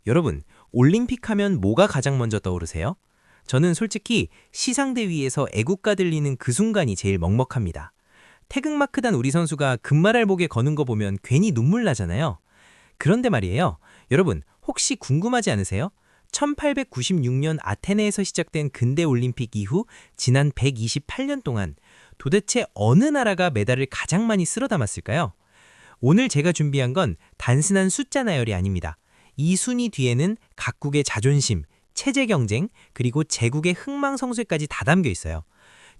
여러분, 올림픽 하면 뭐가 가장 먼저 떠오르세요? 저는 솔직히 시상대 위에서 애국가 들리는 그 순간이 제일 먹먹합니다. 태극마크 단 우리 선수가 금메달복에 거는 거 보면 괜히 눈물 나잖아요. 그런데 말이에요. 여러분, 혹시 궁금하지 않으세요? 1896년 아테네에서 시작된 근대 올림픽 이후 지난 128년 동안 도대체 어느 나라가 메달을 가장 많이 쓸어 담았을까요? 오늘 제가 준비한 건 단순한 숫자 나열이 아닙니다. 이 순위 뒤에는 각국의 자존심, 체제 경쟁, 그리고 제국의 흥망성쇠까지 다 담겨 있어요.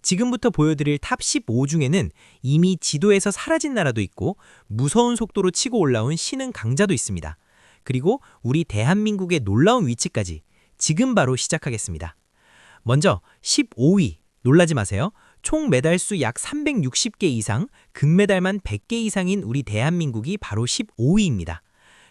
지금부터 보여드릴 탑 15 중에는 이미 지도에서 사라진 나라도 있고 무서운 속도로 치고 올라온 신흥 강자도 있습니다. 그리고 우리 대한민국의 놀라운 위치까지 지금 바로 시작하겠습니다. 먼저 15위, 놀라지 마세요. 총 메달수 약 360개 이상, 금메달만 100개 이상인 우리 대한민국이 바로 15위입니다.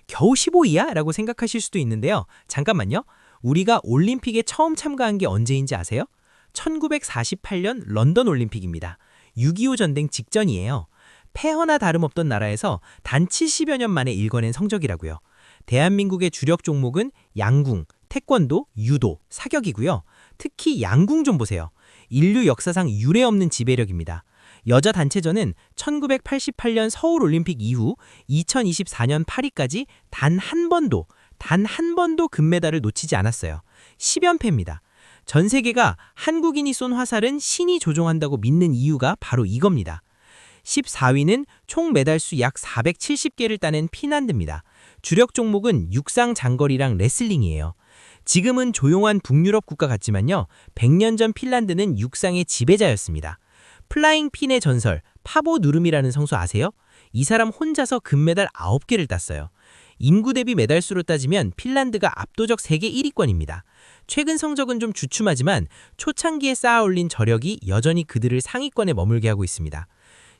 겨우 15위야? 라고 생각하실 수도 있는데요. 잠깐만요. 우리가 올림픽에 처음 참가한 게 언제인지 아세요? 1948년 런던 올림픽입니다. 6.25 전쟁 직전이에요. 폐허나 다름없던 나라에서 단 70여 년 만에 일궈낸 성적이라고요. 대한민국의 주력 종목은 양궁, 태권도, 유도, 사격이고요. 특히 양궁 좀 보세요. 인류 역사상 유례없는 지배력입니다. 여자 단체전은 1988년 서울올림픽 이후 2024년 파리까지 단 한 번도 금메달을 놓치지 않았어요. 10연패입니다. 전 세계가 한국인이 쏜 화살은 신이 조종한다고 믿는 이유가 바로 이겁니다. 14위는 총 메달수 약 470개를 따낸 핀란드입니다. 주력 종목은 육상 장거리랑 레슬링이에요. 지금은 조용한 북유럽 국가 같지만요. 100년 전 핀란드는 육상의 지배자였습니다. 플라잉 핀의 전설, 파보 누름이라는 선수 아세요? 이 사람 혼자서 금메달 9개를 땄어요. 인구 대비 메달수로 따지면 핀란드가 압도적 세계 1위권입니다. 최근 성적은 좀 주춤하지만 초창기에 쌓아올린 저력이 여전히 그들을 상위권에 머물게 하고 있습니다.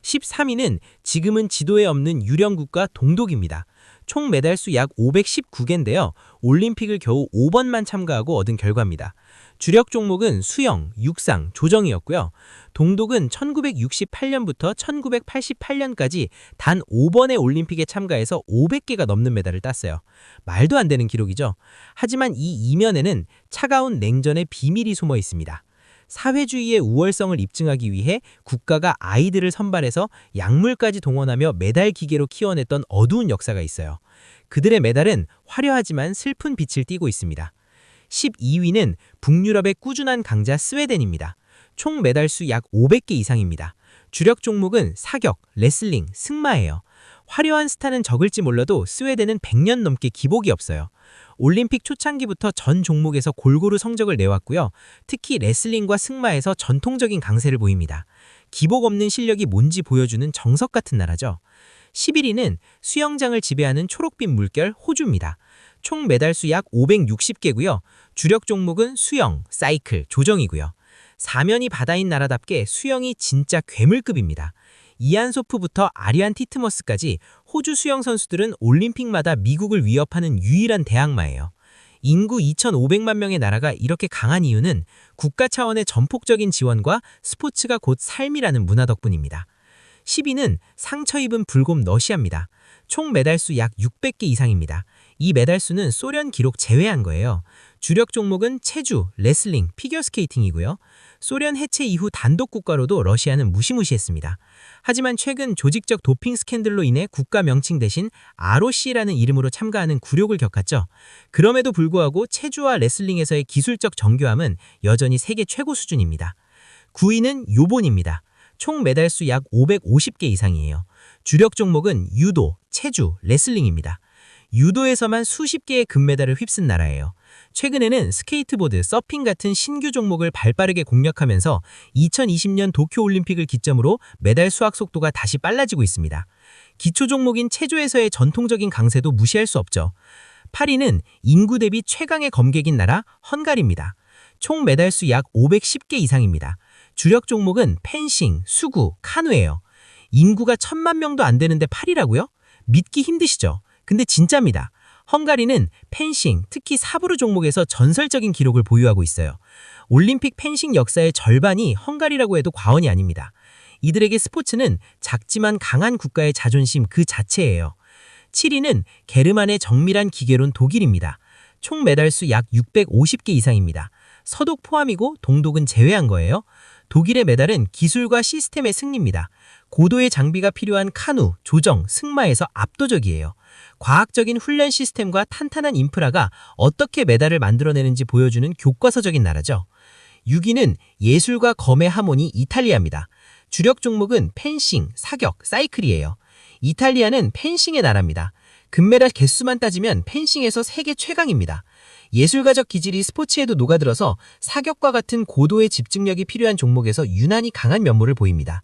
13위는 지금은 지도에 없는 유령 국가 동독입니다. 총 메달수 약 519개인데요. 올림픽을 겨우 5번만 참가하고 얻은 결과입니다. 주력 종목은 수영, 육상, 조정이었고요. 동독은 1968년부터 1988년까지 단 5번의 올림픽에 참가해서 500개가 넘는 메달을 땄어요. 말도 안 되는 기록이죠. 하지만 이 이면에는 차가운 냉전의 비밀이 숨어 있습니다. 사회주의의 우월성을 입증하기 위해 국가가 아이들을 선발해서 약물까지 동원하며 메달 기계로 키워냈던 어두운 역사가 있어요. 그들의 메달은 화려하지만 슬픈 빛을 띠고 있습니다. 12위는 북유럽의 꾸준한 강자 스웨덴입니다. 총 메달수 약 500개 이상입니다. 주력 종목은 사격, 레슬링, 승마예요. 화려한 스타는 적을지 몰라도 스웨덴은 100년 넘게 기복이 없어요. 올림픽 초창기부터 전 종목에서 골고루 성적을 내왔고요. 특히 레슬링과 승마에서 전통적인 강세를 보입니다. 기복 없는 실력이 뭔지 보여주는 정석 같은 나라죠. 11위는 수영장을 지배하는 초록빛 물결 호주입니다. 총 메달수 약 560개고요. 주력 종목은 수영, 사이클, 조정이고요. 사면이 바다인 나라답게 수영이 진짜 괴물급입니다. 이안소프부터 아리안 티트머스까지 호주 수영 선수들은 올림픽마다 미국을 위협하는 유일한 대항마예요. 인구 2,500만 명의 나라가 이렇게 강한 이유는 국가 차원의 전폭적인 지원과 스포츠가 곧 삶이라는 문화 덕분입니다. 10위는 상처 입은 불곰 러시아입니다. 총 메달수 약 600개 이상입니다. 이 메달수는 소련 기록 제외한 거예요. 주력 종목은 체주, 레슬링, 피겨스케이팅이고요. 소련 해체 이후 단독 국가로도 러시아는 무시무시했습니다. 하지만 최근 조직적 도핑 스캔들로 인해 국가 명칭 대신 ROC라는 이름으로 참가하는 굴욕을 겪었죠. 그럼에도 불구하고 체주와 레슬링에서의 기술적 정교함은 여전히 세계 최고 수준입니다. 9위는 요본입니다. 총 메달수 약 550개 이상이에요. 주력 종목은 유도, 체주, 레슬링입니다. 유도에서만 수십 개의 금메달을 휩쓴 나라예요. 최근에는 스케이트보드, 서핑 같은 신규 종목을 발빠르게 공략하면서 2020년 도쿄올림픽을 기점으로 메달 수확 속도가 다시 빨라지고 있습니다. 기초 종목인 체조에서의 전통적인 강세도 무시할 수 없죠. 8위는 인구 대비 최강의 검객인 나라 헝가리입니다. 총 메달수 약 510개 이상입니다. 주력 종목은 펜싱, 수구, 카누예요. 인구가 1000만 명도 안 되는데 8위라고요? 믿기 힘드시죠? 근데 진짜입니다. 헝가리는 펜싱, 특히 사브르 종목에서 전설적인 기록을 보유하고 있어요. 올림픽 펜싱 역사의 절반이 헝가리라고 해도 과언이 아닙니다. 이들에게 스포츠는 작지만 강한 국가의 자존심 그 자체예요. 7위는 게르만의 정밀한 기계론 독일입니다. 총 메달수 약 650개 이상입니다. 서독 포함이고 동독은 제외한 거예요. 독일의 메달은 기술과 시스템의 승리입니다. 고도의 장비가 필요한 카누, 조정, 승마에서 압도적이에요. 과학적인 훈련 시스템과 탄탄한 인프라가 어떻게 메달을 만들어내는지 보여주는 교과서적인 나라죠. 6위는 예술과 검의 하모니 이탈리아입니다. 주력 종목은 펜싱, 사격, 사이클이에요. 이탈리아는 펜싱의 나라입니다. 금메달 개수만 따지면 펜싱에서 세계 최강입니다. 예술가적 기질이 스포츠에도 녹아들어서 사격과 같은 고도의 집중력이 필요한 종목에서 유난히 강한 면모를 보입니다.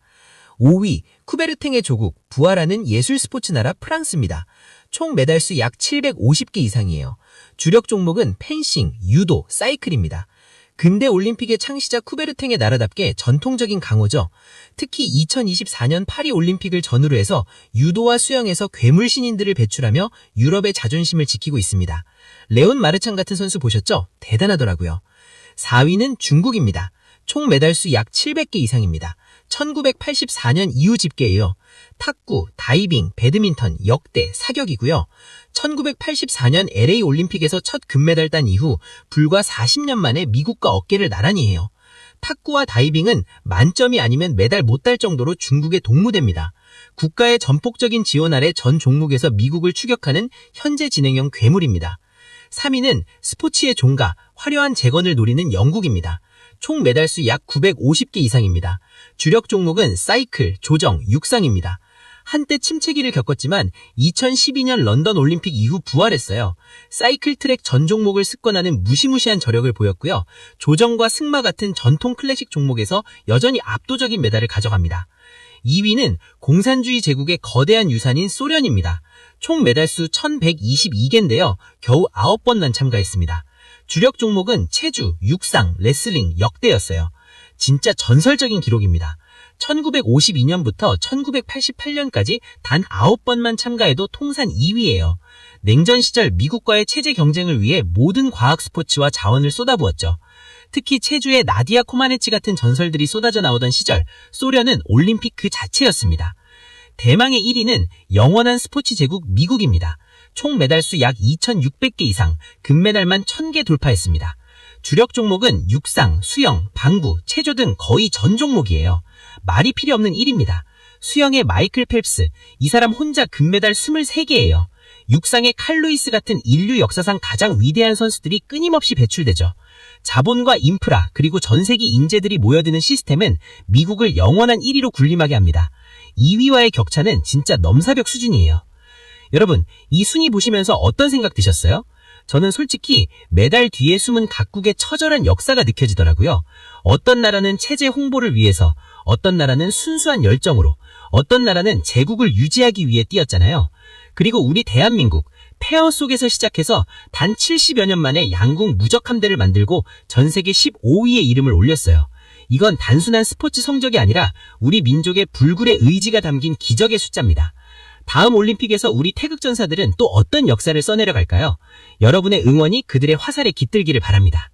5위, 쿠베르탱의 조국, 부활하는 예술 스포츠 나라 프랑스입니다. 총 메달수 약 750개 이상이에요. 주력 종목은 펜싱, 유도, 사이클입니다. 근대 올림픽의 창시자 쿠베르탱의 나라답게 전통적인 강호죠. 특히 2024년 파리 올림픽을 전후로 해서 유도와 수영에서 괴물 신인들을 배출하며 유럽의 자존심을 지키고 있습니다. 레온 마르창 같은 선수 보셨죠? 대단하더라고요. 4위는 중국입니다. 총 메달수 약 700개 이상입니다. 1984년 이후 집계예요. 탁구, 다이빙, 배드민턴, 역대, 사격이고요. 1984년 LA 올림픽에서 첫 금메달 딴 이후 불과 40년 만에 미국과 어깨를 나란히 해요. 탁구와 다이빙은 만점이 아니면 메달 못 딸 정도로 중국의 동무대입니다. 국가의 전폭적인 지원 아래 전 종목에서 미국을 추격하는 현재 진행형 괴물입니다. 3위는 스포츠의 종가, 화려한 재건을 노리는 영국입니다. 총 메달수 약 950개 이상입니다. 주력 종목은 사이클, 조정, 육상입니다. 한때 침체기를 겪었지만 2012년 런던 올림픽 이후 부활했어요. 사이클 트랙 전 종목을 습관하는 무시무시한 저력을 보였고요. 조정과 승마 같은 전통 클래식 종목에서 여전히 압도적인 메달을 가져갑니다. 2위는 공산주의 제국의 거대한 유산인 소련입니다. 총 메달수 1122개인데요. 겨우 9번만 참가했습니다. 주력 종목은 체주, 육상, 레슬링, 역대였어요. 진짜 전설적인 기록입니다. 1952년부터 1988년까지 단 9번만 참가해도 통산 2위예요. 냉전 시절 미국과의 체제 경쟁을 위해 모든 과학 스포츠와 자원을 쏟아부었죠. 특히 체주의 나디아 코마네치 같은 전설들이 쏟아져 나오던 시절, 소련은 올림픽 그 자체였습니다. 대망의 1위는 영원한 스포츠 제국 미국입니다. 총 메달수 약 2,600개 이상, 금메달만 1,000개 돌파했습니다. 주력 종목은 육상, 수영, 방구, 체조 등 거의 전 종목이에요. 말이 필요 없는 1위입니다. 수영의 마이클 펠프스, 이 사람 혼자 금메달 23개예요. 육상의 칼 루이스 같은 인류 역사상 가장 위대한 선수들이 끊임없이 배출되죠. 자본과 인프라, 그리고 전 세계 인재들이 모여드는 시스템은 미국을 영원한 1위로 군림하게 합니다. 2위와의 격차는 진짜 넘사벽 수준이에요. 여러분, 이 순위 보시면서 어떤 생각 드셨어요? 저는 솔직히 메달 뒤에 숨은 각국의 처절한 역사가 느껴지더라고요. 어떤 나라는 체제 홍보를 위해서, 어떤 나라는 순수한 열정으로, 어떤 나라는 제국을 유지하기 위해 뛰었잖아요. 그리고 우리 대한민국, 폐허 속에서 시작해서 단 70여 년 만에 양궁 무적함대를 만들고 전 세계 15위의 이름을 올렸어요. 이건 단순한 스포츠 성적이 아니라 우리 민족의 불굴의 의지가 담긴 기적의 숫자입니다. 다음 올림픽에서 우리 태극전사들은 또 어떤 역사를 써내려갈까요? 여러분의 응원이 그들의 화살에 깃들기를 바랍니다.